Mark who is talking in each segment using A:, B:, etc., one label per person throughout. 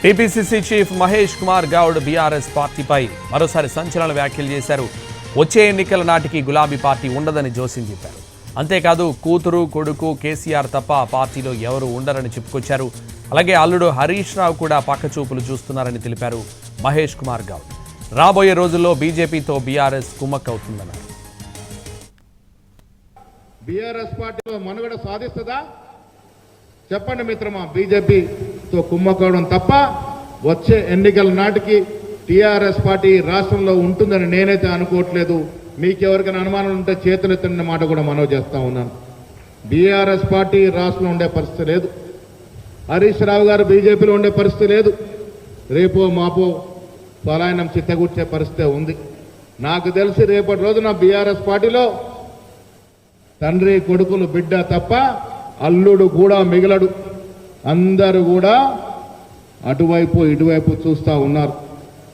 A: TPCC chief Mahesh Kumar Goud BRS పార్టీపై మరోసారి సంచలన వ్యాఖ్యలు చేశారు. వచ్చే ఎన్నికల నాటికి గులాబీ పార్టీ ఉండదని జోసిన్ చెప్పారు. అంతేకాదు కూతురు కొడుకు కేసీఆర్ తప్ప పార్టీలో ఎవరు ఉండరని చెప్పుకొచ్చారు. అలాగే అల్లుడు హరీష్ రావు కూడా పక్కచూపులు చూస్తున్నారని తెలిపారు మహేష్ కుమార్ గౌడ్. రాబోయే రోజుల్లో బీజేపీతో బీఆర్ఎస్ కుమ్మక్కవుతుందన్నారు.
B: బీఆర్ఎస్ పార్టీలో మనుగడ సాధిస్తుందా చెప్పండి మిత్రమా. బీజేపీతో కుమ్మక్కవడం తప్ప వచ్చే ఎన్నికల నాటికి టీఆర్ఎస్ పార్టీ రాష్ట్రంలో ఉంటుందని నేనైతే అనుకోవట్లేదు. మీకెవరికైనా అనుమానం ఉంటే చేతులెత్తన్న మాట కూడా మనవి చేస్తా ఉన్నాను. బీఆర్ఎస్ పార్టీ రాష్ట్రంలో ఉండే పరిస్థితి లేదు. హరీష్ రావు గారు బీజేపీలో ఉండే పరిస్థితి లేదు. రేపో మాపో పలాయనం చిత్తగూర్చే పరిస్థితి ఉంది. నాకు తెలిసి రేపటి రోజున బీఆర్ఎస్ పార్టీలో తండ్రి కొడుకులు బిడ్డ తప్ప అల్లుడు కూడా మిగలడు. అందరూ కూడా అటువైపు ఇటువైపు చూస్తూ ఉన్నారు.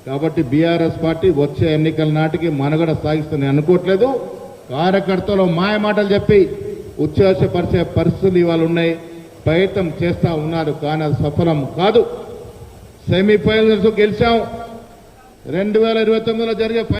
B: కాబట్టి బీఆర్ఎస్ పార్టీ వచ్చే ఎన్నికల నాటికి మనుగడ సాగిస్తుందని అనుకోవట్లేదు. కార్యకర్తలు మాయ మాటలు చెప్పి ఉచ్ఛ్వాసపరిచే పరిస్థితులు ఇవాళ ఉన్నాయి. ప్రయత్నం చేస్తూ ఉన్నారు కానీ అది సఫలం కాదు. సెమీఫైనల్స్ గెలిచాం. 2029లో జరిగే